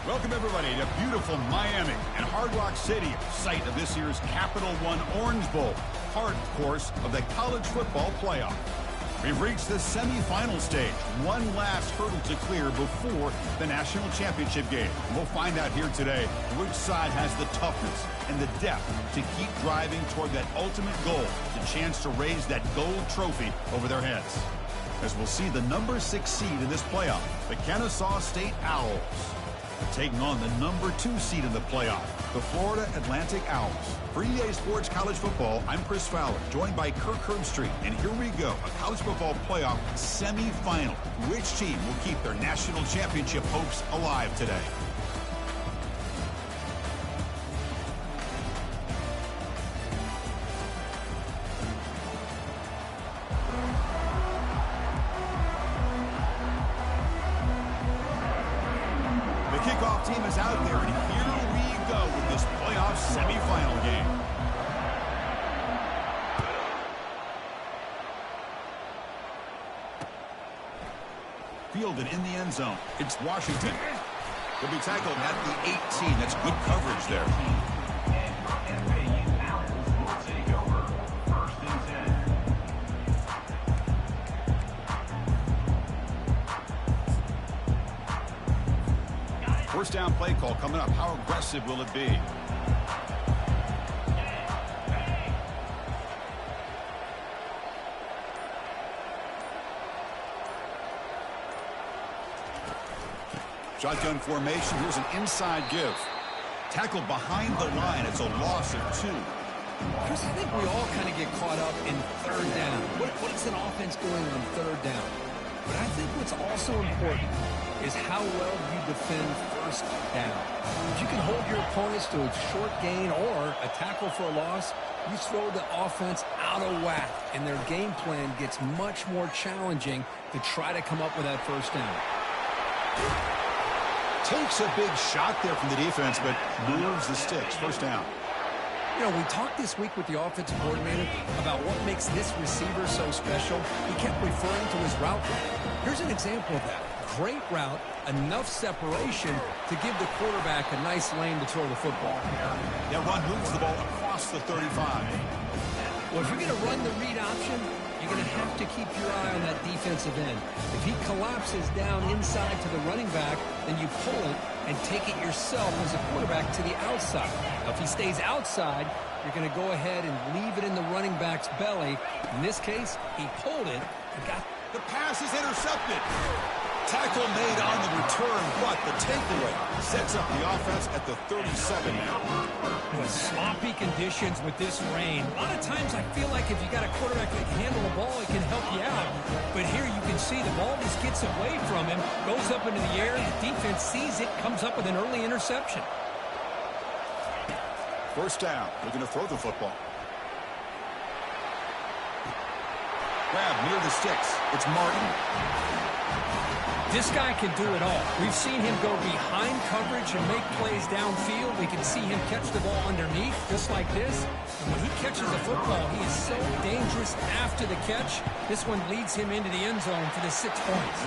Welcome, everybody, to beautiful Miami and Hard Rock Stadium, site of this year's Capital One Orange Bowl, part, of course, of the college football playoff. We've reached the semifinal stage, one last hurdle to clear before the national championship game. We'll find out here today which side has the toughness and the depth to keep driving toward that ultimate goal, the chance to raise that gold trophy over their heads. As we'll see the number 6 seed in this playoff, the Kennesaw State Owls, taking on the number 2 seed in the playoff, the Florida Atlantic Owls. For EA Sports College Football, I'm Chris Fowler, joined by Kirk Herbstreit. And here we go, a college football playoff semifinal. Which team will keep their national championship hopes alive today? Kickoff team is out there, and here we go with this playoff semifinal game. Fielded in the end zone. It's Washington. He'll be tackled at the 18. That's good coverage there. First down play call coming up. How aggressive will it be? Shotgun formation. Here's an inside give. Tackled behind the line. It's a loss of 2. Chris, I think we all kind of get caught up in third down. What is an offense doing on third down? But I think what's also important is how well you defend first down. If you can hold your opponents to a short gain or a tackle for a loss, you throw the offense out of whack, and their game plan gets much more challenging to try to come up with that first down. Takes a big shot there from the defense, but moves the sticks. First down. You know, we talked this week with the offensive coordinator about what makes this receiver so special. He kept referring to his route running. Here's an example of that. Great route, enough separation to give the quarterback a nice lane to throw the football. That run moves the ball across the 35. Well, if you're going to run the read option, you're going to have to keep your eye on that defensive end. If he collapses down inside to the running back, then you pull it and take it yourself as a quarterback to the outside. Now, if he stays outside, you're going to go ahead and leave it in the running back's belly. In this case, he pulled it and got... The pass is intercepted. Tackle made on the return, but the takeaway sets up the offense at the 37 now. With sloppy conditions with this rain, a lot of times I feel like if you got a quarterback that can handle the ball, it can help you out. But here you can see the ball just gets away from him, goes up into the air, the defense sees it, comes up with an early interception. First down, looking to throw the football. Grab near the sticks. It's Martin. This guy can do it all. We've seen him go behind coverage and make plays downfield. We can see him catch the ball underneath, just like this. And when he catches the football, he is so dangerous after the catch. This one leads him into the end zone for the 6 points.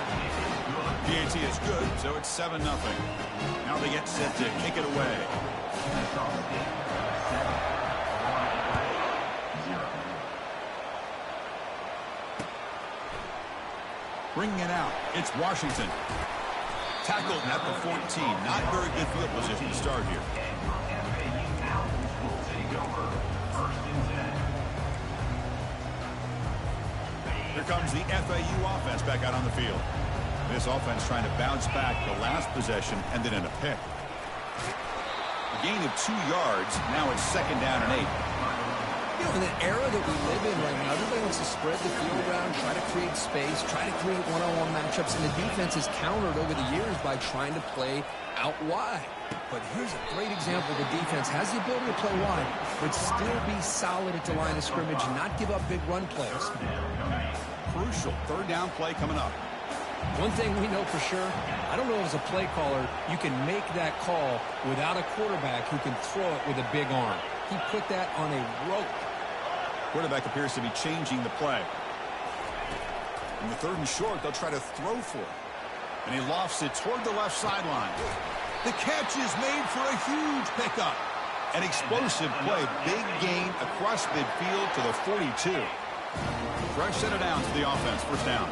PAT is good, so it's 7-0. Now they get set to kick it away. Bringing it out, it's Washington. Tackled at the 14. Not very good field position to start here. Here comes the FAU offense back out on the field. This offense trying to bounce back. The last possession ended in a pick. A gain of 2 yards. Now it's 2nd down and 8. You know, in the era that we live in right now, everybody wants to spread the field around, try to create space, try to create one-on-one matchups, and the defense has countered over the years by trying to play out wide. But here's a great example. The defense has the ability to play wide, but still be solid at the line of scrimmage and not give up big run plays. Crucial 3rd down play coming up. One thing we know for sure, I don't know as a play caller, you can make that call without a quarterback who can throw it with a big arm. He put that on a rope. Quarterback appears to be changing the play. In the 3rd and short, they'll try to throw for it. And he lofts it toward the left sideline. The catch is made for a huge pickup. An explosive play, big gain across midfield to the 42. Fresh set of downs to the offense, first down.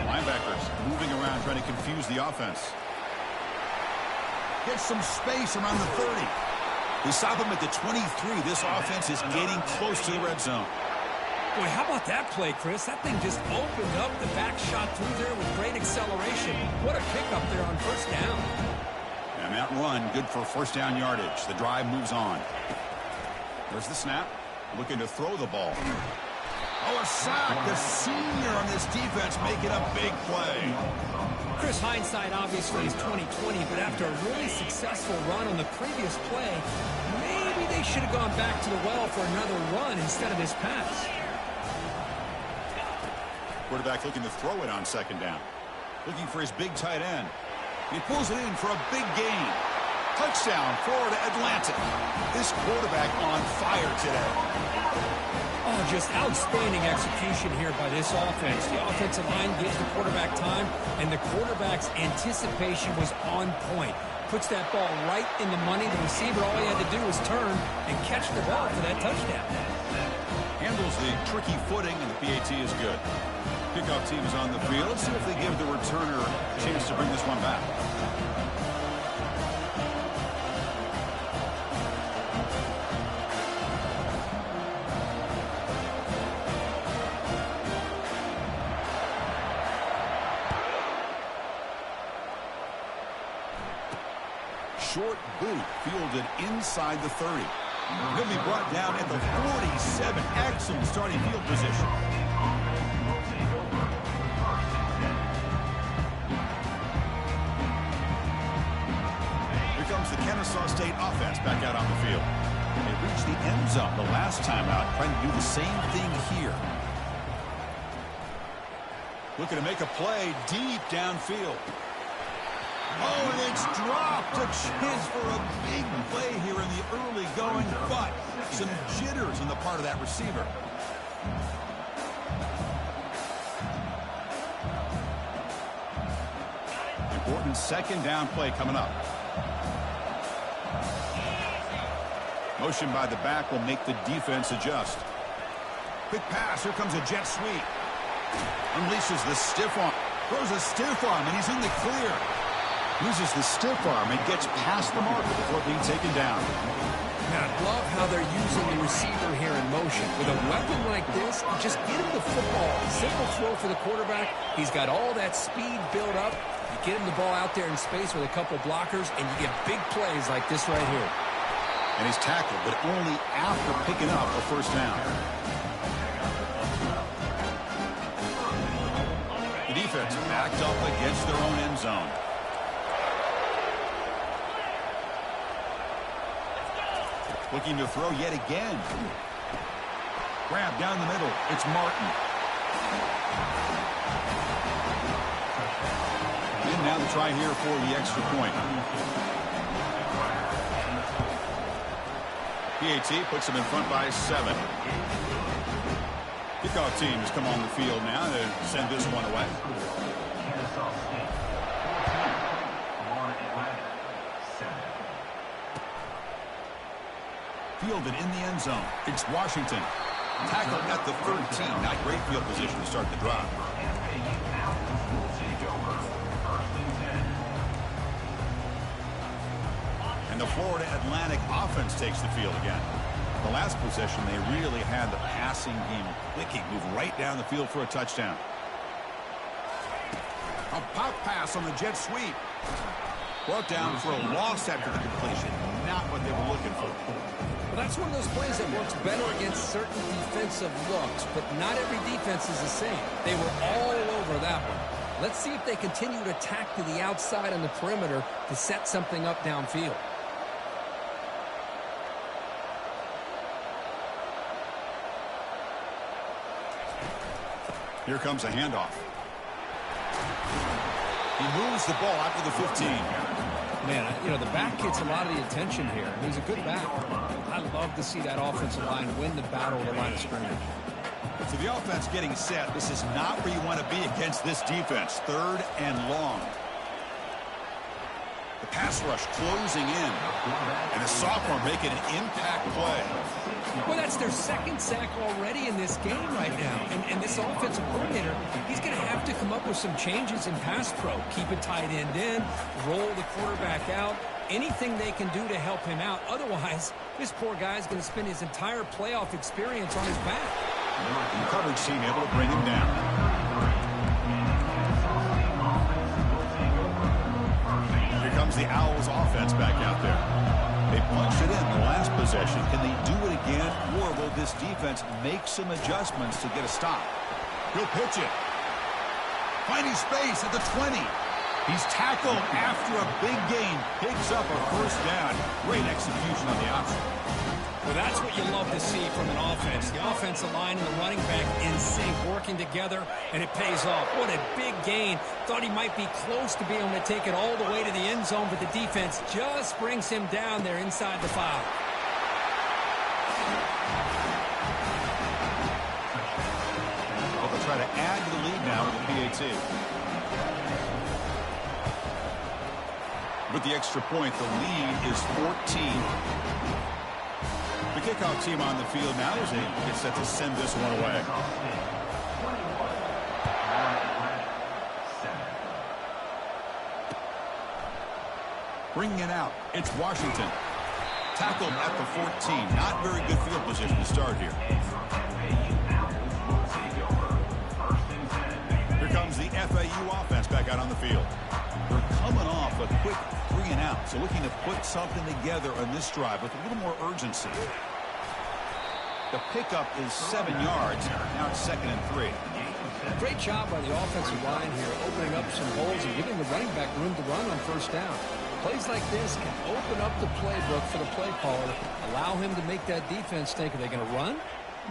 Linebackers moving around trying to confuse the offense. Gets some space around the 30. We stop him at the 23. This offense is getting close to the red zone. Boy, how about that play, Chris? That thing just opened up. The back shot through there with great acceleration. What a pickup there on first down. And that run, good for first down yardage. The drive moves on. There's the snap. Looking to throw the ball. Oh, a sack. The senior on this defense making a big play. Chris, hindsight obviously is 20/20, but after a really successful run on the previous play, maybe they should have gone back to the well for another run instead of this pass. Quarterback looking to throw it on second down. Looking for his big tight end. He pulls it in for a big gain. Touchdown, Florida Atlantic. This quarterback on fire today. Oh, just outstanding execution here by this offense. The offensive line gives the quarterback time, and the quarterback's anticipation was on point. Puts that ball right in the money. The receiver, all he had to do was turn and catch the ball for that touchdown. Handles the tricky footing, and the PAT is good. Kickoff team is on the field. Let's see if they give the returner a chance to bring this one back. Short boot fielded inside the 30. He'll be brought down at the 47. Excellent starting field position. Here comes the Kennesaw State offense back out on the field. They reached the end zone the last time out, trying to do the same thing here. Looking to make a play deep downfield. Oh, and it's dropped. A chance for a big play here in the early going, but some jitters on the part of that receiver. Important second down play coming up. Motion by the back will make the defense adjust. Quick pass. Here comes a jet sweep. Unleashes the stiff arm. Throws a stiff arm, and he's in the clear. Uses the stiff arm and gets past the marker before being taken down. Now, I love how they're using the receiver here in motion. With a weapon like this, just get him the football. Simple throw for the quarterback. He's got all that speed built up. You get him the ball out there in space with a couple blockers, and you get big plays like this right here. And he's tackled, but only after picking up a first down. The defense backed up against their own end zone. Looking to throw yet again. Grab down the middle. It's Martin. And now the try here for the extra point. PAT puts them in front by 7. Kickoff teams come on the field now to send this one away. Fielded in the end zone. It's Washington. Tackled at the 13. Not great field position to start the drive. And the Florida Atlantic offense takes the field again. The last possession, they really had the passing game clicking. Move right down the field for a touchdown. A pop pass on the jet sweep. Brought down for a loss after the completion. Not what they were looking for. Well, that's one of those plays that works better against certain defensive looks, but not every defense is the same. They were all over that one. Let's see if they continue to tack to the outside on the perimeter to set something up downfield. Here comes a handoff. He moves the ball out to the 15. Man, you know, the back gets a lot of the attention here. He's a good back. I love to see that offensive line win the battle at the line of scrimmage. So the offense getting set. This is not where you want to be against this defense. 3rd and long. The Pass rush closing in. And the sophomore making an impact play. Well, that's their second sack already in this game right now. And this offensive coordinator, he's going to have to come up with some changes in pass pro. Keep a tight end in, roll the quarterback out, anything they can do to help him out. Otherwise, this poor guy's going to spend his entire playoff experience on his back. The coverage team able to bring him down. Here comes the Owls offense back out there. They punched it in the last possession. Can they do it again, or will this defense make some adjustments to get a stop? He'll pitch it. Finding space at the 20. He's tackled after a big gain. Picks up a first down. Great execution on the option. Well, that's what you love to see from an offense. The offensive line and the running back in sync, working together, and it pays off. What a big gain. Thought he might be close to being able to take it all the way to the end zone, but the defense just brings him down there inside the 5. Well, they'll try to add to the lead now with the PAT. With the extra point, the lead is 14. The kickoff team on the field now is able to get set to send this one away. Bringing it out, it's Washington. Tackled at the 14. Not very good field position to start here. Here comes the FAU offense back out on the field. They're coming off a quick 3-and-out, so looking to put something together on this drive with a little more urgency. The pickup is 7 yards. Now it's 2nd and 3. Great job by the offensive line here, opening up some holes and giving the running back room to run on first down. Plays like this can open up the playbook for the play caller, allow him to make that defense think, are they going to run?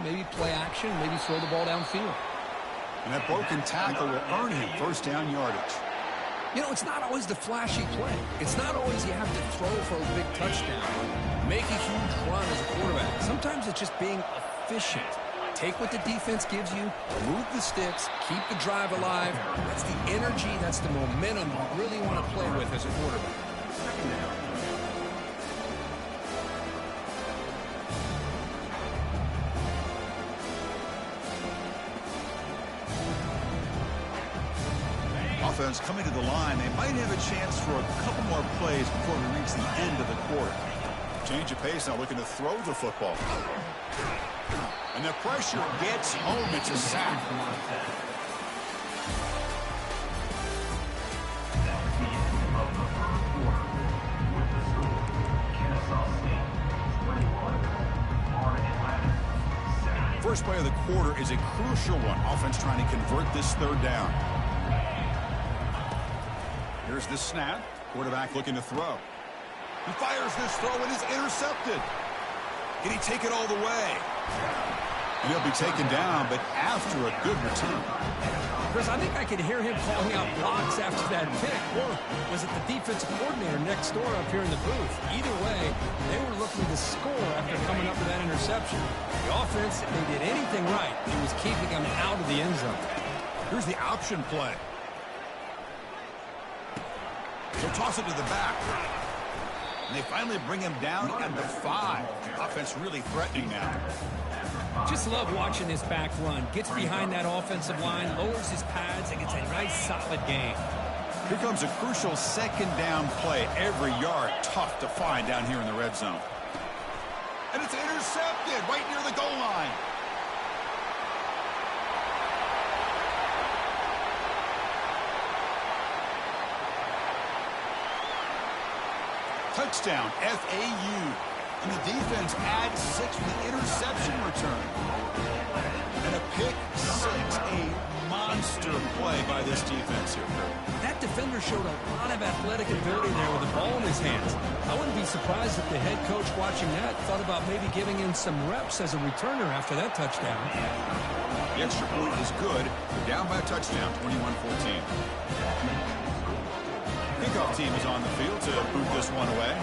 Maybe play action, maybe throw the ball downfield. And that broken tackle will earn him first down yardage. You know, it's not always the flashy play. It's not always you have to throw for a big touchdown, make a huge run as a quarterback. Sometimes it's just being efficient. Take what the defense gives you, move the sticks, keep the drive alive. That's the energy, that's the momentum you really want to play with as a quarterback. Offense coming to the line. They might have a chance for a couple more plays before we reach the end of the quarter. Change of pace now, looking to throw the football. And the pressure gets home. It's a sack. First play of the quarter is a crucial one. Offense trying to convert this 3rd down. Here's the snap. Quarterback looking to throw. He fires this throw and is intercepted. Can he take it all the way? And he'll be taken down, but after a good return. Chris, I think I could hear him calling out blocks after that pick. Or was it the defensive coordinator next door up here in the booth? Either way, they were looking to score after coming up with that interception. The offense, if they did anything right, it was keeping them out of the end zone. Here's the option play. He'll toss it to the back. And they finally bring him down at the 5. Offense really threatening now. Just love watching this back run. Gets behind that offensive line, lowers his pads, and gets a nice solid gain. Here comes a crucial 2nd down play. Every yard tough to find down here in the red zone. And it's intercepted right near the goal line. Touchdown, FAU. And the defense adds 6 with the interception return. And a pick 6, a monster play by this defense here. That defender showed a lot of athletic ability there with the ball in his hands. I wouldn't be surprised if the head coach watching that thought about maybe giving him some reps as a returner after that touchdown. The extra point is good. They're down by a touchdown, 21-14. Kickoff team is on the field to boot this one away.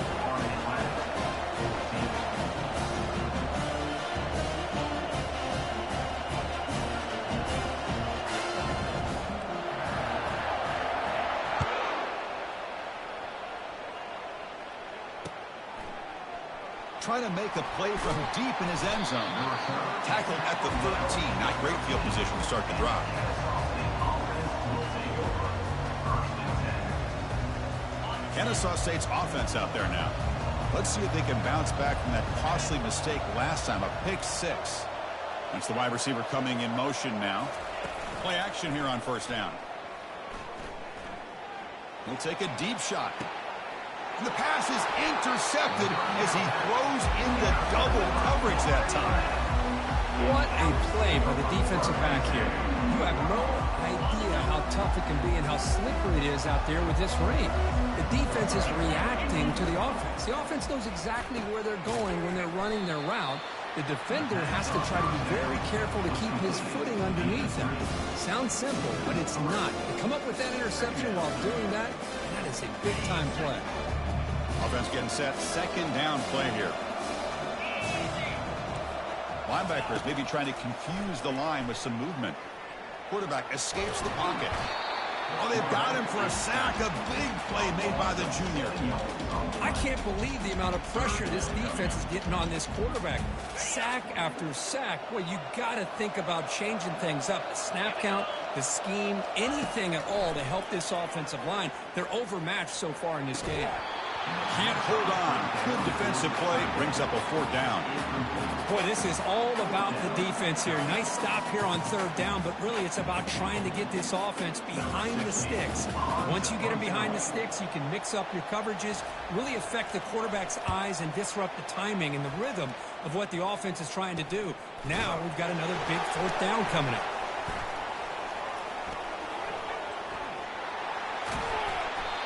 trying to make a play from deep in his end zone. Tackled at the 13. Not great field position to start the drive. Kennesaw State's offense out there now. Let's see if they can bounce back from that costly mistake last time, a pick 6. That's the wide receiver coming in motion now. Play action here on first down. He'll take a deep shot. And the pass is intercepted as he throws into double coverage that time. What a play by the defensive back here. You have no idea how tough it can be and how slippery it is out there with this rain. The defense is reacting to the offense. The offense knows exactly where they're going when they're running their route. The defender has to try to be very careful to keep his footing underneath him. Sounds simple, but it's not. To come up with that interception while doing that, that is a big-time play. Offense getting set. Second down play here. Linebackers maybe trying to confuse the line with some movement. Quarterback escapes the pocket. Oh, they've got him for a sack. A big play made by the junior. I can't believe the amount of pressure this defense is getting on this quarterback. Sack after sack. Well, you got to think about changing things up. The snap count, the scheme, anything at all to help this offensive line. They're overmatched so far in this game. Can't hold on. Good defensive play. Brings up a 4th down. Boy, this is all about the defense here. Nice stop here on 3rd down, but really it's about trying to get this offense behind the sticks. Once you get them behind the sticks, you can mix up your coverages, really affect the quarterback's eyes and disrupt the timing and the rhythm of what the offense is trying to do. Now we've got another big 4th down coming up.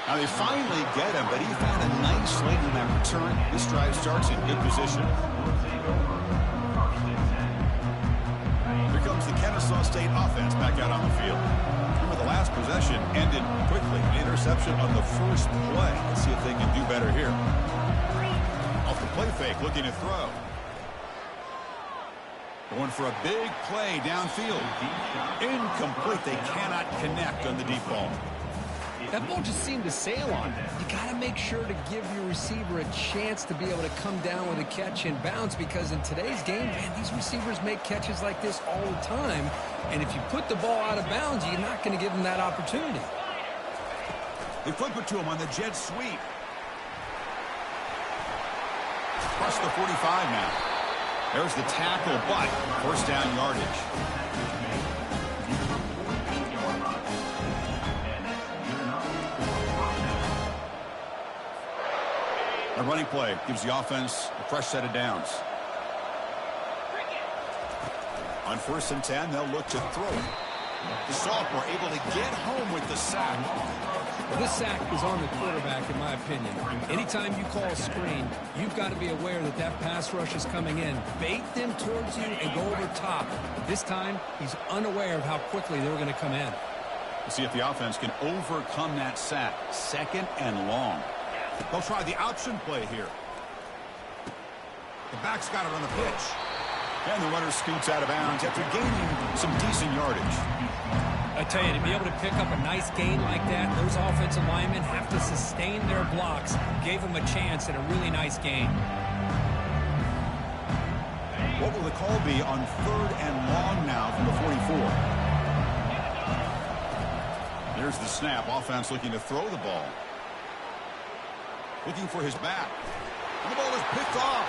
Now they finally get him, but he found a nice lane in that return. This drive starts in good position. Here comes the Kennesaw State offense back out on the field. Remember, the last possession ended quickly. An interception on the first play. Let's see if they can do better here. Off the play fake, looking to throw. Going for a big play downfield. Incomplete. They cannot connect on the deep ball. That ball just seemed to sail on. You got to make sure to give your receiver a chance to be able to come down with a catch and bounce, because in today's game, man, these receivers make catches like this all the time. And if you put the ball out of bounds, you're not going to give them that opportunity. They flip it to him on the jet sweep. Across the 45 now. There's the tackle, but first down yardage. A running play gives the offense a fresh set of downs. On 1st and 10, they'll look to throw it. The sophomore able to get home with the sack. Well, this sack is on the quarterback, in my opinion. Anytime you call a screen, you've got to be aware that that pass rush is coming in. Bait them towards you and go over top. This time, he's unaware of how quickly they're going to come in. We'll see if the offense can overcome that sack. 2nd and long. They'll try the option play here. The back's got it on the pitch. And the runner scoots out of bounds after gaining some decent yardage. I tell you, to be able to pick up a nice gain like that, those offensive linemen have to sustain their blocks. Gave them a chance at a really nice gain. What will the call be on 3rd and long now from the 44? There's the snap. Offense looking to throw the ball. Looking for his back. And the ball is picked off.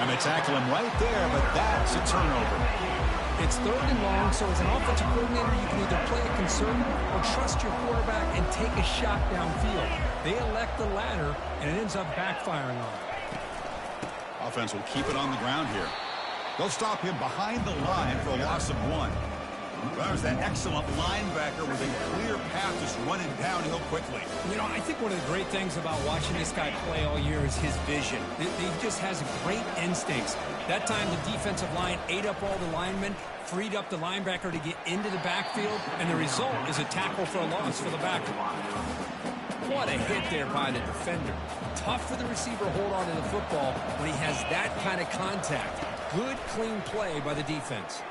And they tackle him right there, but that's a turnover. It's 3rd and long, so as an offensive coordinator, you can either play it conservative or trust your quarterback and take a shot downfield. They elect the latter, and it ends up backfiring on them. Offense will keep it on the ground here. They'll stop him behind the line for a loss of 1. There's that excellent linebacker with a clear path just running downhill quickly. You know, I think one of the great things about watching this guy play all year is his vision. He just has great instincts. That time the defensive line ate up all the linemen, freed up the linebacker to get into the backfield, and the result is a tackle for a loss for the backer. What a hit there by the defender. Tough for the receiver to hold on to the football when he has that kind of contact. Good, clean play by the defense.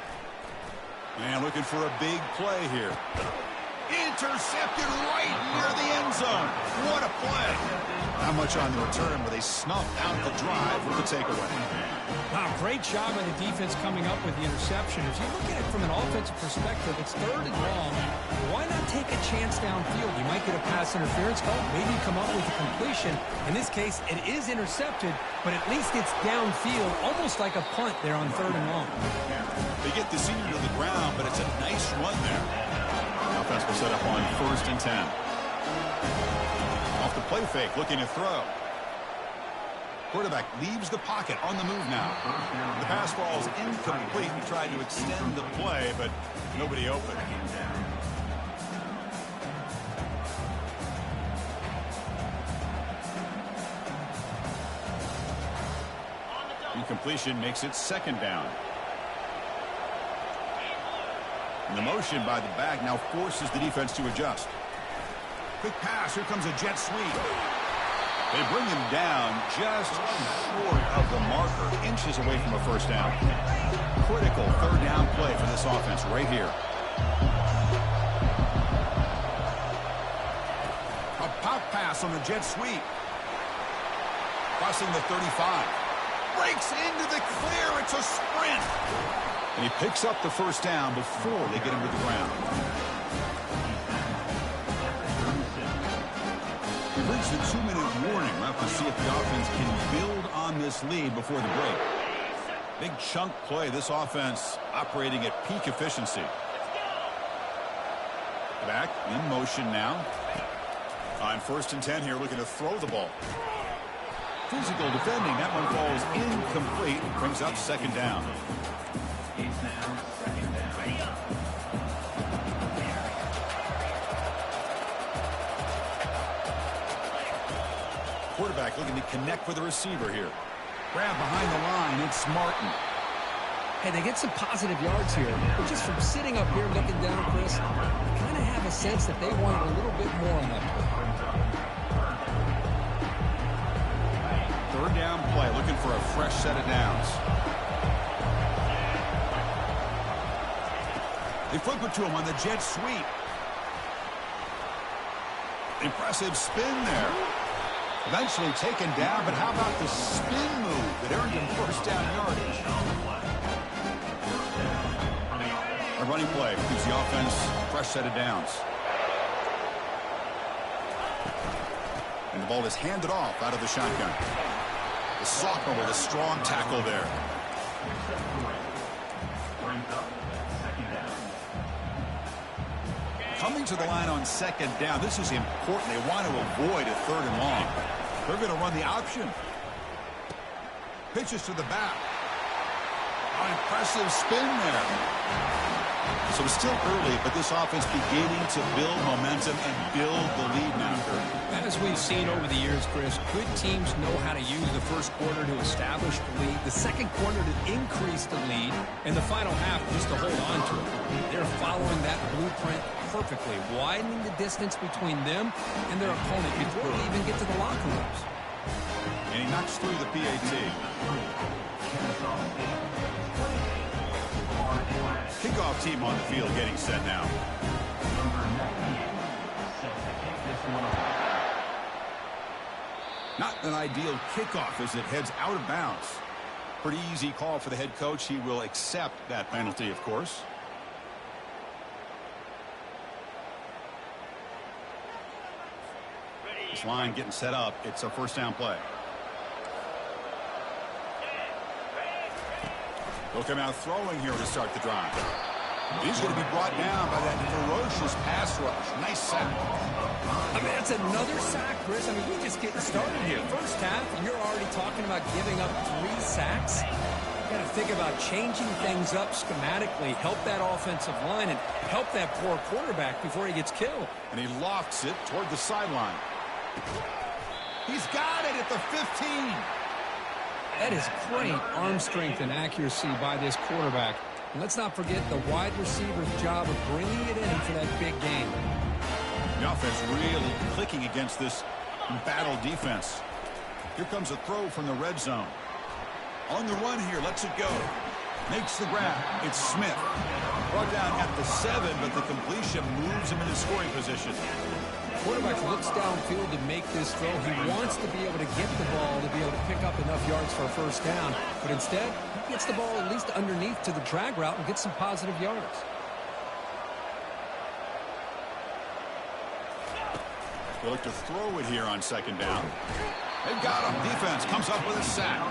And looking for a big play here. Intercepted right near the end zone. What a play. Not much on the return, but they snuffed out the drive with the takeaway. Wow, great job by the defense coming up with the interception. If you look at it from an offensive perspective, it's 3rd and long. Why not take a chance downfield? You might get a pass interference call, maybe come up with a completion. In this case, it is intercepted, but at least it's downfield, almost like a punt there on 3rd and long. They get the senior to the ground, but it's a nice run there. The offense will set up on 1st and 10. Off the play fake, looking to throw. Quarterback leaves the pocket on the move now. The pass falls incomplete. He tried to extend the play, but nobody open. Incompletion makes it 2nd down. And the motion by the back now forces the defense to adjust. Quick pass. Here comes a jet sweep. They bring him down just short of the marker, inches away from a 1st down. Critical 3rd down play for this offense right here. A pop pass on the jet sweep. Crossing the 35. Breaks into the clear. It's a sprint. And he picks up the 1st down before they get him to the ground. We've reached the 2-minute warning. We'll have to see if the offense can build on this lead before the break. Big chunk play. This offense operating at peak efficiency. Back in motion now. On 1st and 10 here, looking to throw the ball. Physical defending. That one falls incomplete. Brings up 2nd down. Quarterback looking to connect with the receiver here. Grab behind the line. It's Martin. Hey, they get some positive yards here, but just from sitting up here looking down, Chris, I kind of have a sense that they wanted a little bit more on that play. 3rd down play, looking for a fresh set of downs. They flip it to him on the jet sweep. Impressive spin there. Eventually taken down, but how about the spin move that earned him 1st down yardage? A running play gives the offense a fresh set of downs. And the ball is handed off out of the shotgun. The sophomore with a strong tackle there. Coming to the line on 2nd down. This is important. They want to avoid a 3rd and long. They're going to run the option. Pitches to the back. An impressive spin there. So it's still early, but this offense beginning to build momentum and build the lead now. As we've seen over the years, Chris, good teams know how to use the 1st quarter to establish the lead, the 2nd quarter to increase the lead, and the final half just to hold on to it. They're following that blueprint perfectly, widening the distance between them and their opponent before they even get to the locker rooms. And he knocks through the PAT. Kickoff team on the field getting set now. Not an ideal kickoff as it heads out of bounds. Pretty easy call for the head coach. He will accept that penalty, of course. This line getting set up. It's a 1st down play. They'll come out throwing here to start the drive. He's going to be brought down by that ferocious pass rush. Nice sack. I mean, that's another sack, Chris. I mean, we're just getting started here. 1st half, and you're already talking about giving up 3 sacks. You got to think about changing things up schematically, help that offensive line, and help that poor quarterback before he gets killed. And he lofts it toward the sideline. He's got it at the 15. That is great arm strength and accuracy by this quarterback. And let's not forget the wide receiver's job of bringing it in for that big game. The offense really clicking against this battle defense. Here comes a throw from the red zone. On the run here, lets it go. Makes the grab. It's Smith. Brought down at the 7, but the completion moves him into scoring position. Quarterback looks downfield to make this throw. He wants to be able to get the ball to be able to pick up enough yards for a first down. But instead, he gets the ball at least underneath to the drag route and gets some positive yards. They look to throw it here on second down. They've got him. Defense comes up with a sack.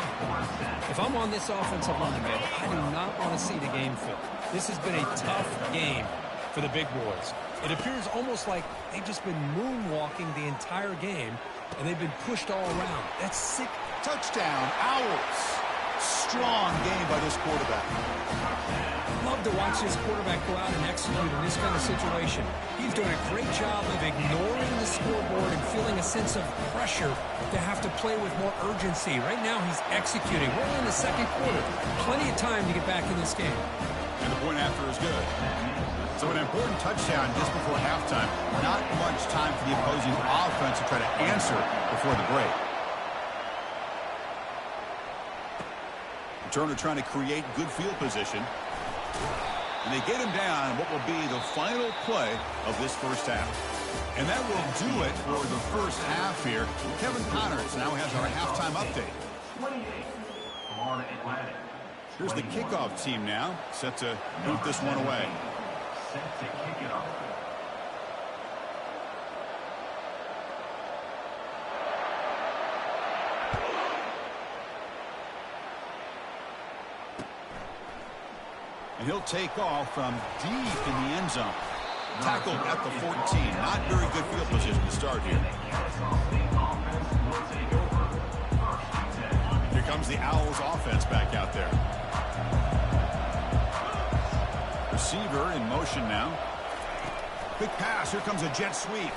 If I'm on this offensive line, man, I do not want to see the game flip. This has been a tough game for the big boys. It appears almost like they've just been moonwalking the entire game, and they've been pushed all around. That's sick. Touchdown, Owls. Strong game by this quarterback. Love to watch this quarterback go out and execute in this kind of situation. He's doing a great job of ignoring the scoreboard and feeling a sense of pressure to have to play with more urgency. Right now, he's executing. We're in the second quarter. Plenty of time to get back in this game. And the point after is good. So an important touchdown just before halftime. Not much time for the opposing offense to try to answer before the break. Turner trying to create good field position. And they get him down what will be the final play of this first half. And that will do it for the first half here. Kevin Connors now has our halftime update. Here's the kickoff team now, set to boot this one away. Set to kick it off. And he'll take off from deep in the end zone. Tackled at the 14. Not very good field position to start here. Here comes the Owls offense back out there. Receiver in motion now. Quick pass. Here comes a jet sweep.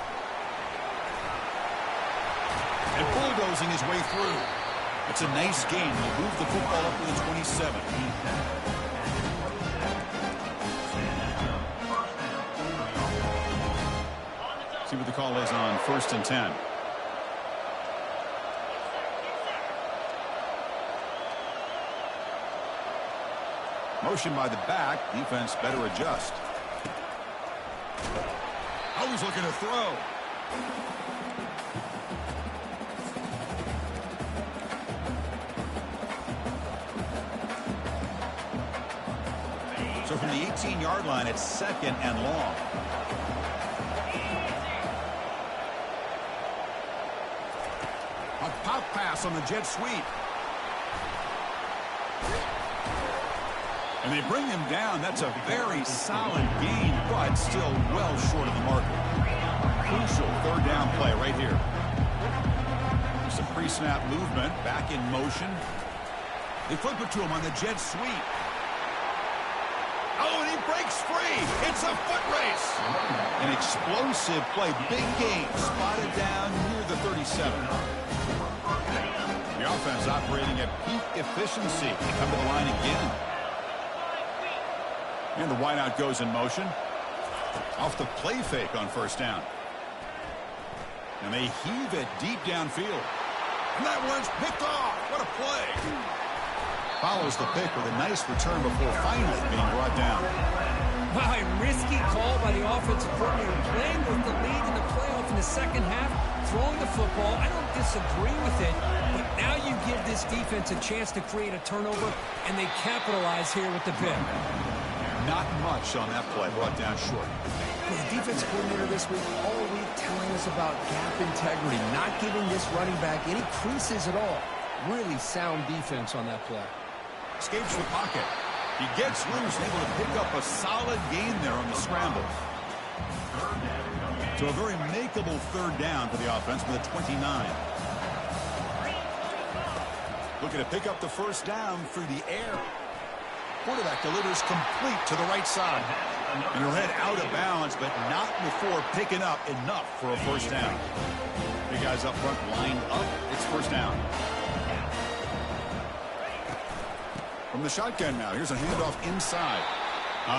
And bulldozing his way through. It's a nice game. He'll move the football up to the 27. See what the call is on 1st and 10. Motion by the back. Defense better adjust. Always looking to throw. So from the 18-yard line, it's second and long. A pop pass on the jet sweep. And they bring him down. That's a very solid gain, but still well short of the marker. Crucial third down play right here. Some pre-snap movement, back in motion. They flip it to him on the jet sweep. Oh, and he breaks free. It's a foot race. An explosive play, big gain, spotted down near the 37. The offense operating at peak efficiency. They come to the line again. And the wideout goes in motion. Off the play fake on first down. And they heave it deep downfield. And that one's picked off. What a play. Follows the pick with a nice return before finally being brought down. Wow, a risky call by the offensive coordinator, playing with the lead in the playoff in the second half, throwing the football. I don't disagree with it, but now you give this defense a chance to create a turnover, and they capitalize here with the pick. Not much on that play, brought down short. The defense coordinator this week all week telling us about gap integrity, not giving this running back any creases at all. Really sound defense on that play. Escapes the pocket. He gets loose, able to pick up a solid gain there on the scramble. So a very makeable third down for the offense with a 29. Looking to pick up the first down through the air. Quarterback delivers complete to the right side. And he'll head out of bounds, but not before picking up enough for a first down. Big guys up front lined up. It's first down. From the shotgun now, here's a handoff inside.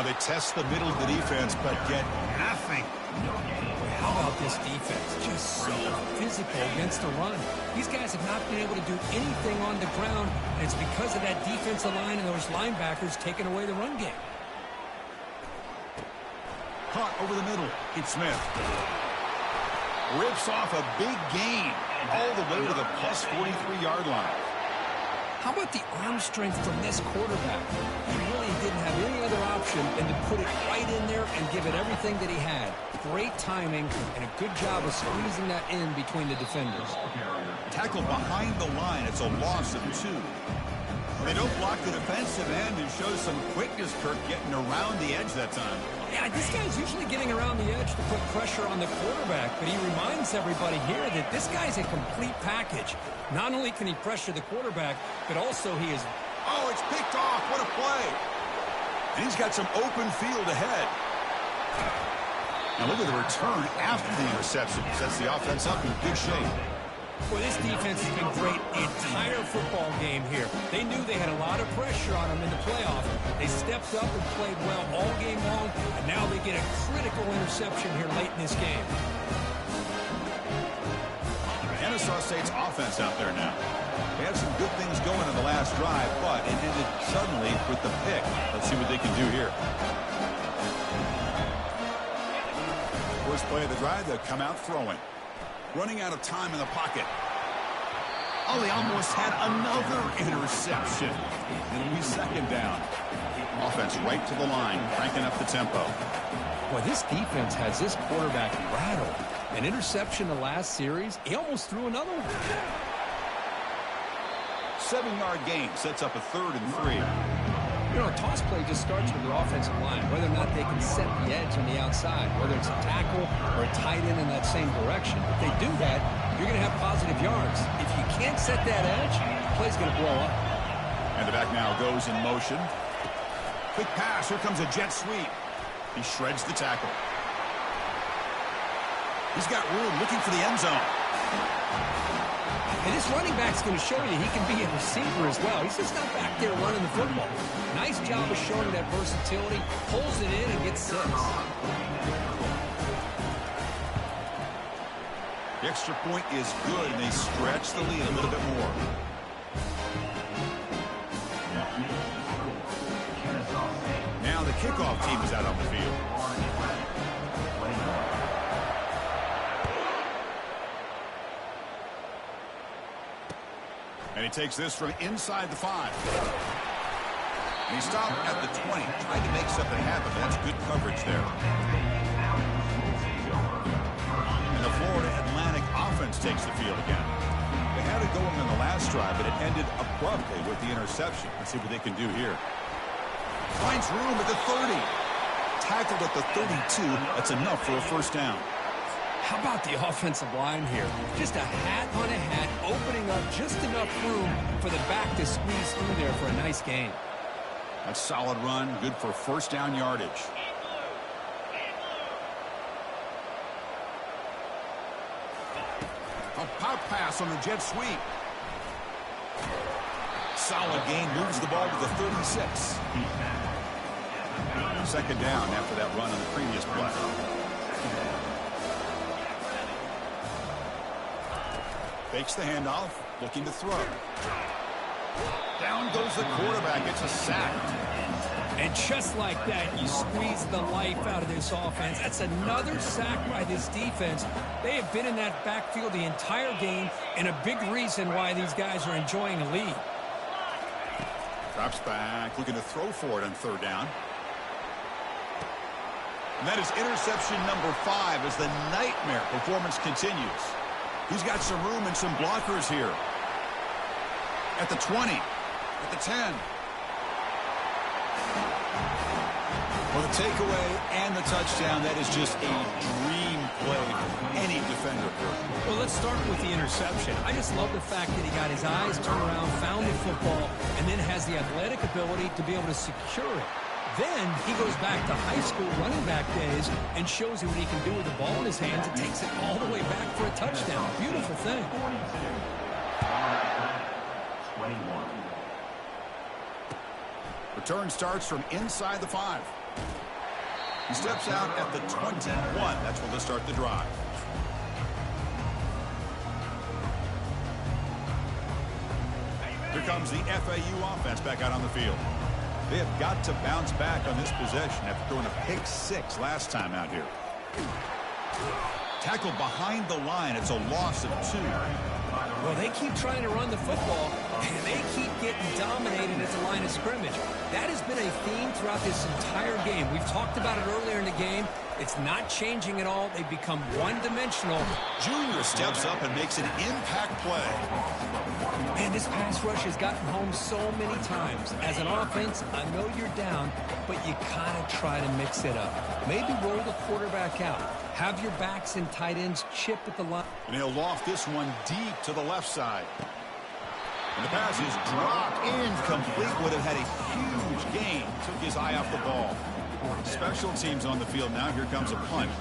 They test the middle of the defense, but get nothing. How about this defense? Just so physical against the run. These guys have not been able to do anything on the ground, and it's because of that defensive line and those linebackers taking away the run game. Caught over the middle. It's Smith. Rips off a big gain all the way to the plus 43-yard line. How about the arm strength from this quarterback? He really didn't have any other option than to put it right in there and give it everything that he had. Great timing and a good job of squeezing that in between the defenders. Tackled behind the line. It's a loss of 2. They don't block the defensive end and show some quickness, Kirk, getting around the edge that time. Yeah, this guy's usually getting around the edge to put pressure on the quarterback, but he reminds everybody here that this guy's a complete package. Not only can he pressure the quarterback, but also he is... Oh, it's picked off. What a play. And he's got some open field ahead. Now look at the return after the interception. Sets the offense up in good shape. Boy, this defense has been great the entire football game here. They knew they had a lot of pressure on them in the playoff. They stepped up and played well all game long, and now they get a critical interception here late in this game. Kennesaw State's offense out there now. They had some good things going in the last drive, but it ended suddenly with the pick. Let's see what they can do here. First play of the drive, they'll come out throwing. Running out of time in the pocket. Oh, they almost had another interception. It'll be second down. Offense right to the line, cranking up the tempo. Boy, this defense has this quarterback rattled. An interception the last series, he almost threw another one. 7-yard gain sets up a 3rd and 3. You know, a toss play just starts with the offensive line, whether or not they can set the edge on the outside, whether it's a tackle or a tight end in that same direction. If they do that, you're going to have positive yards. If you can't set that edge, the play's going to blow up. And the back now goes in motion. Quick pass. Here comes a jet sweep. He shreds the tackle. He's got room looking for the end zone. And this running back's going to show you he can be a receiver as well. He's just not back there running the football. Nice job of showing that versatility. Pulls it in and gets 6. The extra point is good, and they stretch the lead a little bit more. Now the kickoff team is out on the field. And he takes this from inside the 5. And he stopped at the 20. Tried to make something happen. That's good coverage there. And the Florida Atlantic offense takes the field again. They had it going on the last drive, but it ended abruptly with the interception. Let's see what they can do here. Finds room at the 30. Tackled at the 32. That's enough for a first down. How about the offensive line here? Just a hat on a hat, opening up just enough room for the back to squeeze through there for a nice gain. A solid run, good for first down yardage. A pop pass on the jet sweep. Solid gain, moves the ball to the 36. Second down after that run on the previous play. Fakes the handoff, looking to throw. Down goes the quarterback. It's a sack. And just like that, you squeeze the life out of this offense. That's another sack by this defense. They have been in that backfield the entire game, and a big reason why these guys are enjoying a lead. Drops back, looking to throw for it on 3rd down. And that is interception number 5 as the nightmare performance continues. He's got some room and some blockers here. At the 20. At the 10. Well, the takeaway and the touchdown, that is just a dream play for any defender. Well, let's start with the interception. I just love the fact that he got his eyes turned around, found the football, and then has the athletic ability to be able to secure it. Then he goes back to high school running back days and shows you what he can do with the ball in his hands and takes it all the way back for a touchdown. Beautiful thing. Return starts from inside the 5. He steps out at the 21. That's where they'll start the drive. Here comes the FAU offense back out on the field. They have got to bounce back on this possession after throwing a pick 6 last time out here. Tackled behind the line. It's a loss of 2. Well, they keep trying to run the football, and they keep getting dominated at the line of scrimmage. That has been a theme throughout this entire game. We've talked about it earlier in the game. It's not changing at all. They've become one-dimensional. Junior steps up and makes an impact play. Man, this pass rush has gotten home so many times. As an offense, I know you're down, but you gotta try to mix it up. Maybe roll the quarterback out. Have your backs and tight ends chip at the line. And he'll loft this one deep to the left side. And the pass is dropped incomplete. Would have had a huge gain. Took his eye off the ball. Special teams on the field now. Here comes a punt.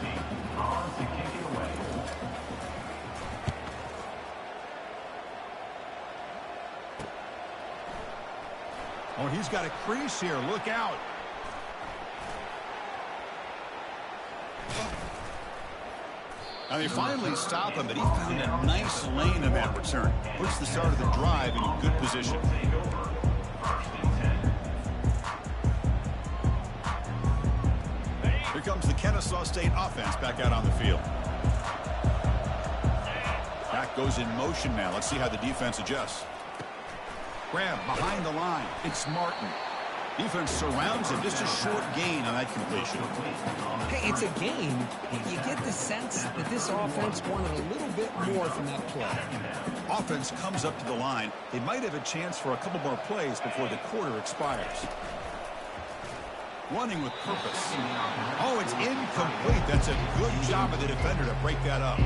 Oh, he's got a crease here. Look out. Now they finally stop him, but he found a nice lane in that return. Puts the start of the drive in good position. Here comes the Kennesaw State offense back out on the field. Back goes in motion now. Let's see how the defense adjusts. Grab behind the line. It's Martin. Defense surrounds him. Just a short gain on that completion. Hey, it's a gain. You get the sense that this offense wanted a little bit more from that play. Offense comes up to the line. They might have a chance for a couple more plays before the quarter expires. Running with purpose. Oh, it's incomplete. That's a good job of the defender to break that up.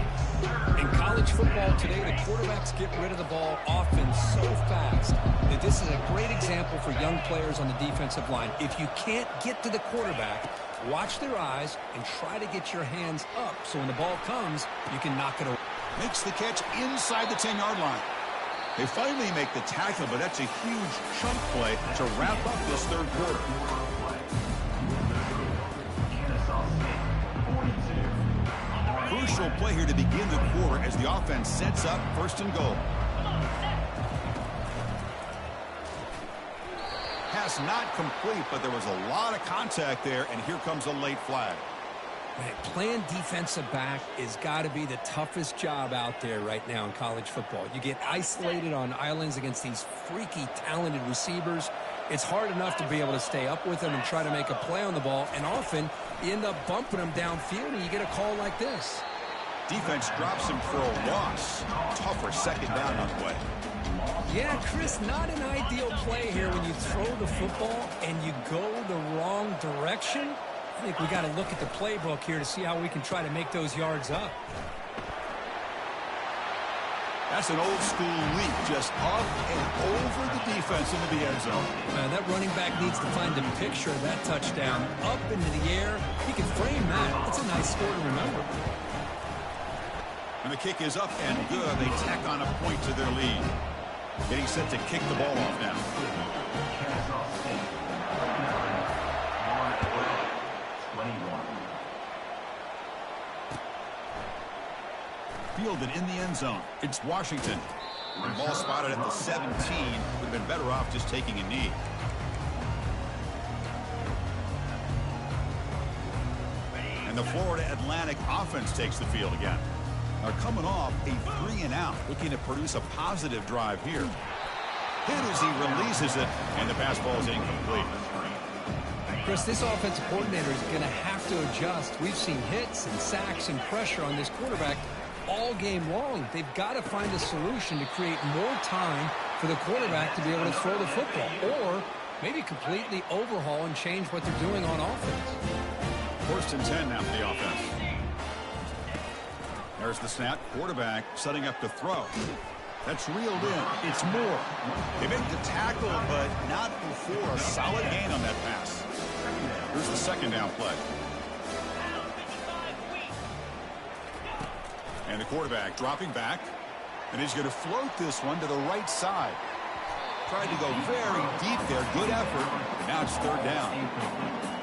In college football today, the quarterbacks get rid of the ball often so fast that this is a great example for young players on the defensive line. If you can't get to the quarterback, watch their eyes and try to get your hands up so when the ball comes, you can knock it away. Makes the catch inside the 10-yard line. They finally make the tackle, but that's a huge chunk play to wrap up this third quarter. Crucial play here to begin the quarter as the offense sets up 1st and goal. Pass not complete, but there was a lot of contact there, and here comes a late flag. Man, playing defensive back has got to be the toughest job out there right now in college football. You get isolated on islands against these freaky, talented receivers. It's hard enough to be able to stay up with them and try to make a play on the ball, and often you end up bumping them downfield and you get a call like this. Defense drops him for a loss. Tougher 2nd down on the way. Yeah, Chris, not an ideal play here when you throw the football and you go the wrong direction. I think we got to look at the playbook here to see how we can try to make those yards up. That's an old-school leap, just up and over the defense into the end zone. That running back needs to find a picture of that touchdown. Up into the air. He can frame that. That's a nice score to remember. And the kick is up and good. They tack on a point to their lead. Getting set to kick the ball off now. Fielded in the end zone. It's Washington. The ball spotted at the 17. Would have been better off just taking a knee. And the Florida Atlantic offense takes the field again. They're coming off a 3-and-out, looking to produce a positive drive here. Hit as he releases it, and the pass ball is incomplete. Chris, this offensive coordinator is going to have to adjust. We've seen hits and sacks and pressure on this quarterback all game long. They've got to find a solution to create more time for the quarterback to be able to throw the football, or maybe completely overhaul and change what they're doing on offense. 1st and 10 now for the offense. There's the snap. Quarterback setting up to throw. That's reeled in. It's Moore. They make the tackle, but not before a solid gain on that pass. Here's the 2nd down play. And the quarterback dropping back. And he's going to float this one to the right side. Tried to go very deep there. Good effort. And now it's 3rd down.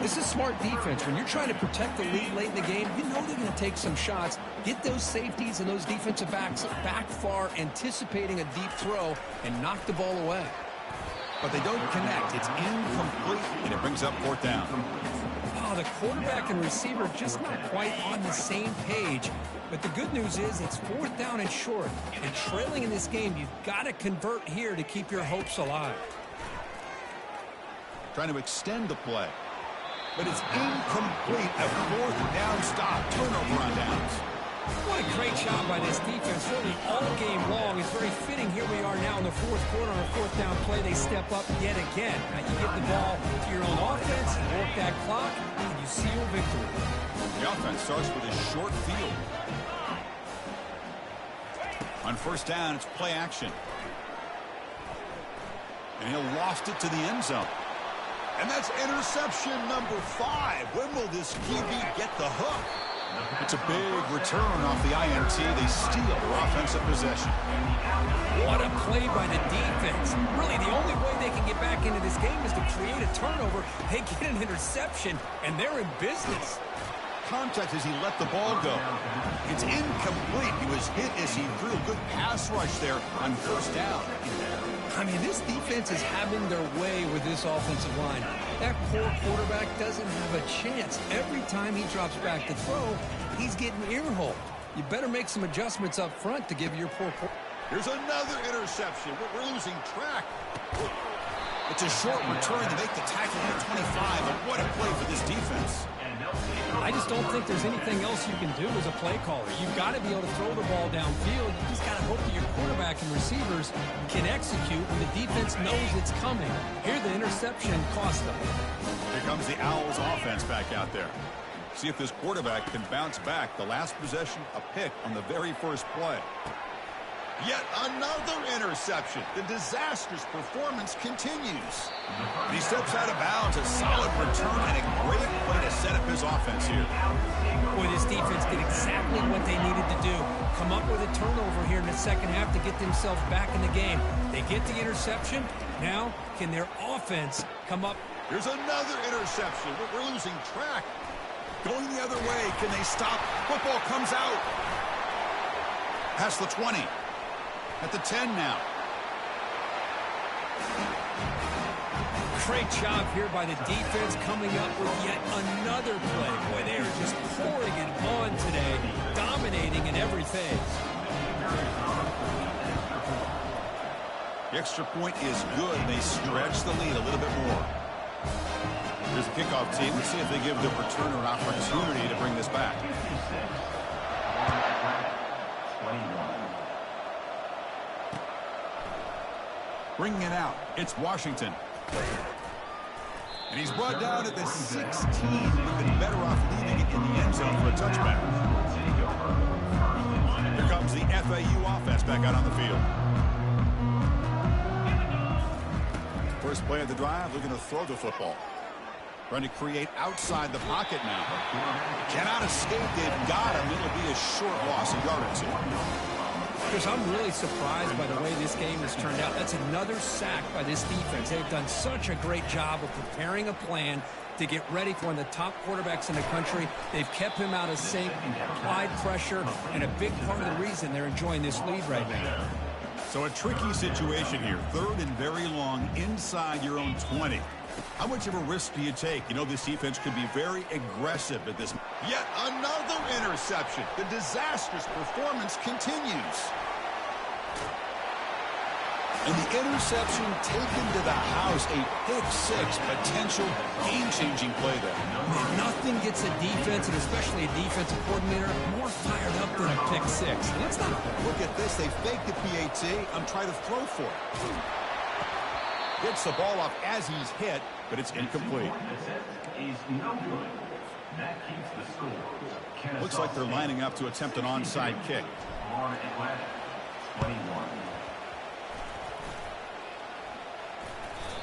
This is smart defense. When you're trying to protect the lead late in the game, you know they're going to take some shots. Get those safeties and those defensive backs back far, anticipating a deep throw, and knock the ball away. but they don't connect. It's incomplete, and it brings up fourth down. Oh, the quarterback and receiver just not quite on the same page. But the good news is it's fourth down and short. And trailing in this game, you've got to convert here to keep your hopes alive. Trying to extend the play. But it's incomplete. A fourth down stop. Turnover on downs. What a great job by this defense, really all game long. It's very fitting. Here we are now in the fourth quarter on a fourth down play. They step up yet again. Now you give the ball to your own offense, you work that clock, and you seal victory. The offense starts with a short field. On first down, it's play action. And he'll loft it to the end zone. And that's interception number 5. When will this QB get the hook? It's a big return off the INT. They steal their offensive possession. What a play by the defense. Really, the only way they can get back into this game is to create a turnover. They get an interception, and they're in business. Contact as he let the ball go. It's incomplete. He was hit as he threw a good pass rush there on first down. I mean, this defense is having their way with this offensive line. That poor quarterback doesn't have a chance. Every time he drops back to throw, he's getting ear-holed. You better make some adjustments up front to give your poor... Here's another interception. We're losing track. It's a short return to make the tackle at 25, but what a play for this defense. I just don't think there's anything else you can do as a play caller. You've got to be able to throw the ball downfield. You just got to hope that your quarterback and receivers can execute when the defense knows it's coming. Here, the interception cost them. Here comes the Owls offense back out there. See if this quarterback can bounce back. The last possession, a pick on the very first play. Yet another interception. The disastrous performance continues. And he steps out of bounds. A solid return and a great way to set up his offense here. Boy, this defense did exactly what they needed to do. Come up with a turnover here in the second half to get themselves back in the game. They get the interception. Now, can their offense come up? Here's another interception. We're losing track. Going the other way. Can they stop? Football comes out. Past the 20. At the 10 now. Great job here by the defense coming up with yet another play. Boy, they are just pouring it on today, dominating in every phase. The extra point is good. They stretch the lead a little bit more. Here's the kickoff team. Let's see if they give the returner an opportunity to bring this back. Bringing it out, it's Washington. And he's brought down at the 16. We've been better off leaving it in the end zone for a touchback. Here comes the FAU offense back out on the field. First play of the drive, looking to throw the football. Trying to create outside the pocket now. Cannot escape, they've got him. It'll be a short loss, a yard or two. Chris, I'm really surprised by the way this game has turned out. That's another sack by this defense. They've done such a great job of preparing a plan to get ready for one of the top quarterbacks in the country. They've kept him out of sync, applied pressure, and a big part of the reason they're enjoying this lead right now. So a tricky situation here. Third and very long inside your own 20. How much of a risk do you take? You know, this defense could be very aggressive at this. Yet another interception. The disastrous performance continues. And the interception taken to the house. A pick-6 potential game-changing play there. Man, nothing gets a defense, and especially a defensive coordinator, more fired up than a pick-6. Let's not look at this. They faked the PAT. I'm trying to throw for it. Gets the ball off as he's hit, but it's incomplete. Looks like they're lining up to attempt an onside kick.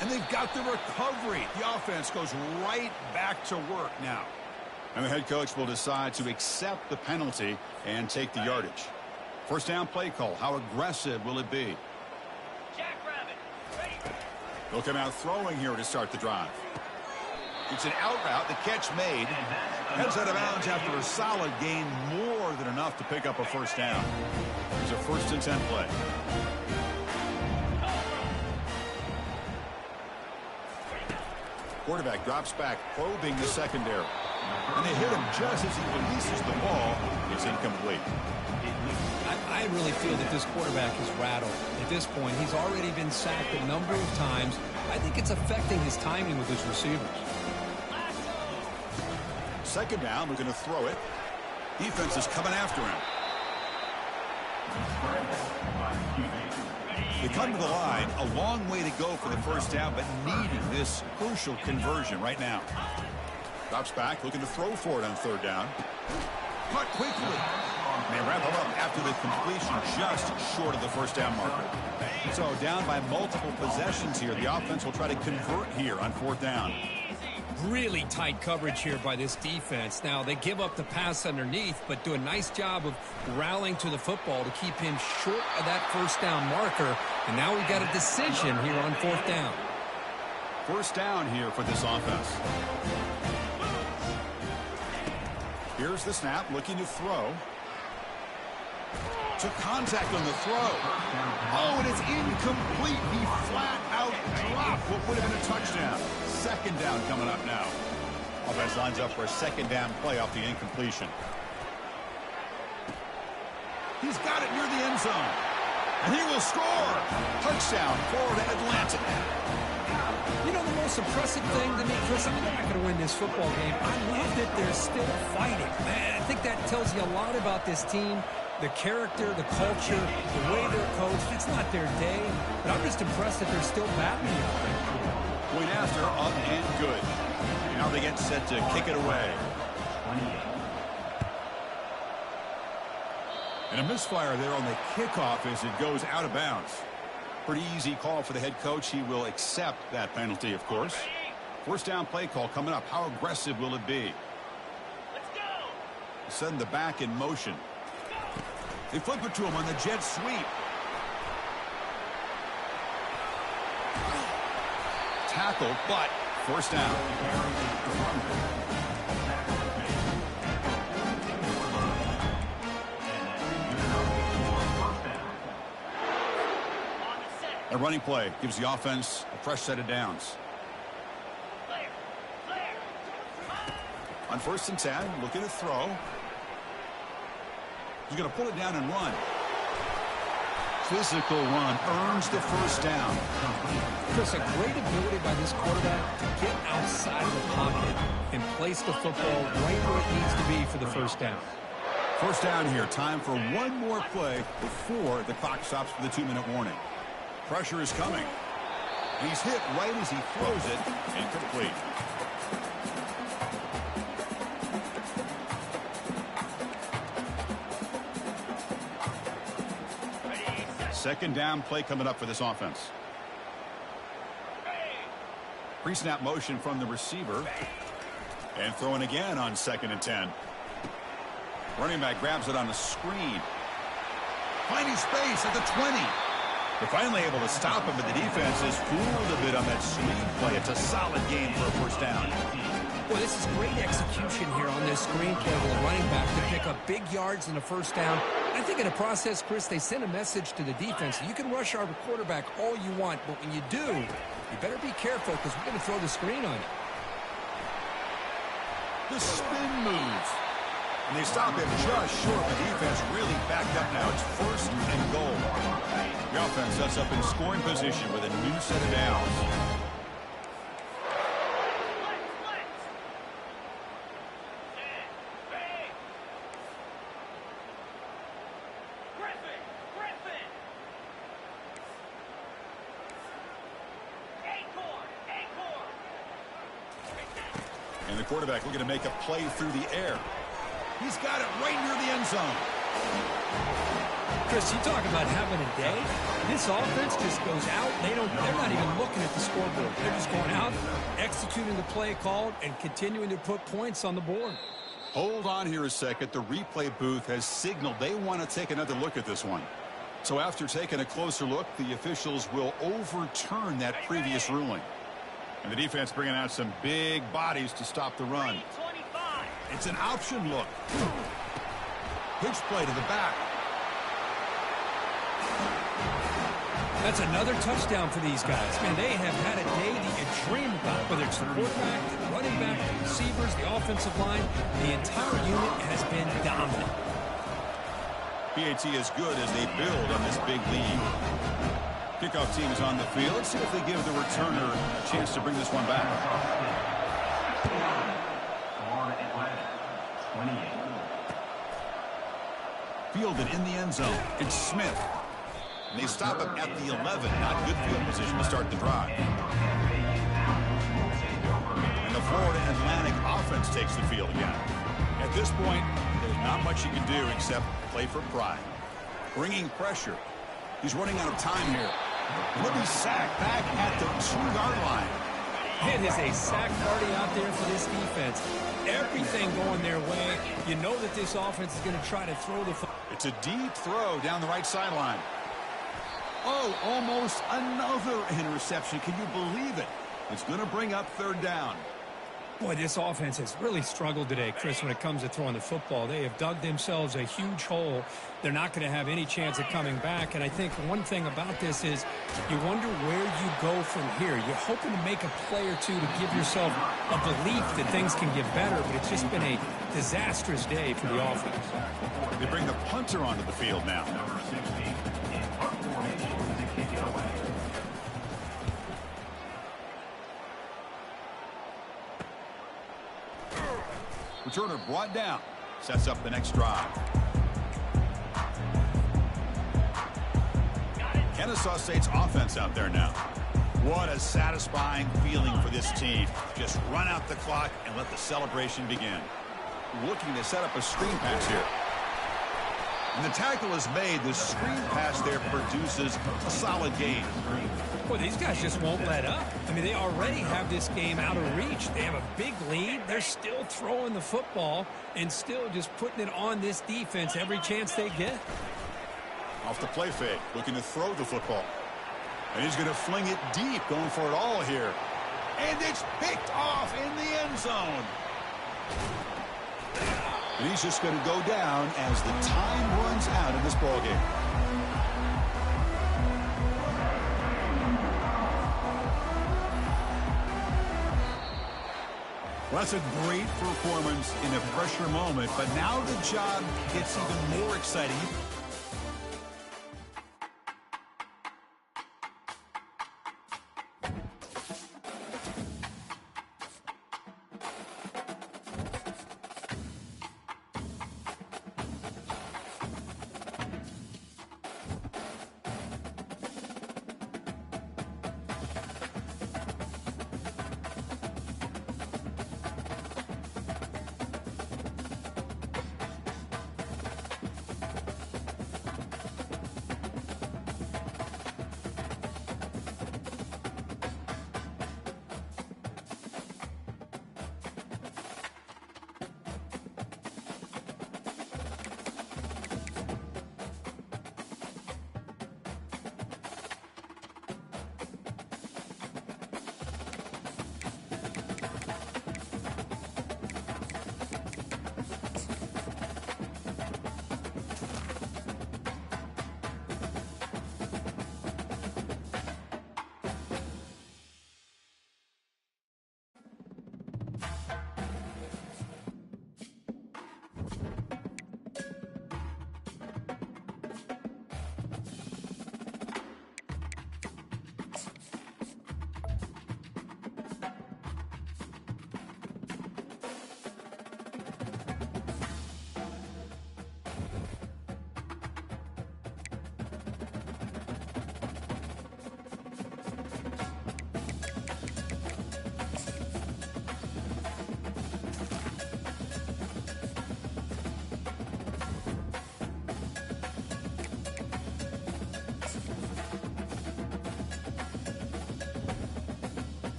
And they've got the recovery. The offense goes right back to work now. And the head coach will decide to accept the penalty and take the yardage. First down play call. How aggressive will it be? They'll come out throwing here to start the drive. It's an out route. The catch made. Heads out of bounds after a solid gain, more than enough to pick up a first down. Here's a 1st and 10 play. quarterback drops back, probing the secondary. And they hit him just as he releases the ball. It's incomplete. I really feel that this quarterback is rattled. At this point, he's already been sacked a number of times. I think it's affecting his timing with his receivers. Second down, we're going to throw it. Defense is coming after him. They come to the line, a long way to go for the first down, but needing this crucial conversion right now. Drops back, looking to throw for it on third down. Caught quickly. And they wrap it up after the completion just short of the first down marker. So down by multiple possessions here. The offense will try to convert here on fourth down. Really tight coverage here by this defense. Now, they give up the pass underneath, but do a nice job of rallying to the football to keep him short of that first down marker. And now we've got a decision here on fourth down. First down here for this offense. Here's the snap, looking to throw. Took contact on the throw. Oh, and it's incomplete. He flat out dropped what would have been a touchdown. Second down coming up now. Offense lines up for a second down play off the incompletion. He's got it near the end zone. And he will score. Touchdown, Florida Atlantic. You know, the most impressive thing to me, Chris, I mean, they're not going to win this football game. I love that they're still fighting. Man, I think that tells you a lot about this team, the character, the culture, the way they're coached. It's not their day, but I'm just impressed that they're still battling out there. Point after, up and good. Now they get set to kick it away. And a misfire there on the kickoff as it goes out of bounds. Pretty easy call for the head coach. He will accept that penalty, of course. First down play call coming up. How aggressive will it be? Let's go. Send the back in motion. They flip it to him on the jet sweep. Tackle, but first down. A running play gives the offense a fresh set of downs. On first and 10, looking to throw. He's going to pull it down and run. Physical run earns the first down. Chris, a great ability by this quarterback to get outside of the pocket and place the football right where it needs to be for the first down. First down here. Time for one more play before the clock stops for the 2-minute warning. Pressure is coming. He's hit right as he throws it. Incomplete. Second down play coming up for this offense. Pre-snap motion from the receiver. And throwing again on second and 10. Running back grabs it on the screen. Finding space at the 20. They're finally able to stop him, but the defense is fooled a bit on that screen play. It's a solid game for a first down. Well, this is great execution here on this screen play with the running back to pick up big yards in the first down. I think in the process, Chris, they send a message to the defense. You can rush our quarterback all you want, but when you do, you better be careful because we're going to throw the screen on you. The spin move. And they stop him just short. The defense really backed up now. It's first and goal. The offense sets up in scoring position with a new set of downs. And the quarterback looking to make a play through the air. He's got it right near the end zone. Chris, you talk about having a day. This offense just goes out. They're not even looking at the scoreboard. They're just going out, executing the play called, and continuing to put points on the board. Hold on here a second. The replay booth has signaled they want to take another look at this one. So after taking a closer look, the officials will overturn that previous ruling. And the defense bringing out some big bodies to stop the run. It's an option look. Pitch play to the back. That's another touchdown for these guys. Man, they have had a day that you dream about, whether it's the quarterback, the running back, the receivers, the offensive line. The entire unit has been dominant. PAT is good as they build on this big lead. Kickoff team is on the field. Let's see if they give the returner a chance to bring this one back. Fielded in the end zone. It's Smith. And they stop him at the 11. Not good field position to start the drive. And the Florida Atlantic offense takes the field again. At this point, there's not much you can do except play for pride. Bringing pressure. He's running out of time here. And he'll be sacked back at the 2-yard line. It is a sack party out there for this defense. Everything going their way. You know that this offense is going to try to throw the football. It's a deep throw down the right sideline. Oh, almost another interception. Can you believe it? It's going to bring up 3rd down. Boy, this offense has really struggled today, Chris, when it comes to throwing the football. They have dug themselves a huge hole. They're not going to have any chance of coming back. And I think one thing about this is you wonder where you go from here. You're hoping to make a play or two to give yourself a belief that things can get better, but it's just been a disastrous day for the offense. They bring the punter onto the field now. Number 16 in punt formation to kick it away. Returner brought down. Sets up the next drive. Kennesaw State's offense out there now. What a satisfying feeling for this team. Just run out the clock and let the celebration begin. Looking to set up a screen pass here. And the tackle is made. The screen pass there produces a solid gain. Boy, these guys just won't let up. I mean, they already have this game out of reach. They have a big lead. They're still throwing the football and still just putting it on this defense every chance they get. Off the play fake, looking to throw the football. And he's going to fling it deep, going for it all here. And it's picked off in the end zone. And he's just going to go down as the time runs out in this ballgame. Well, that's a great performance in a pressure moment, but now the job gets even more exciting.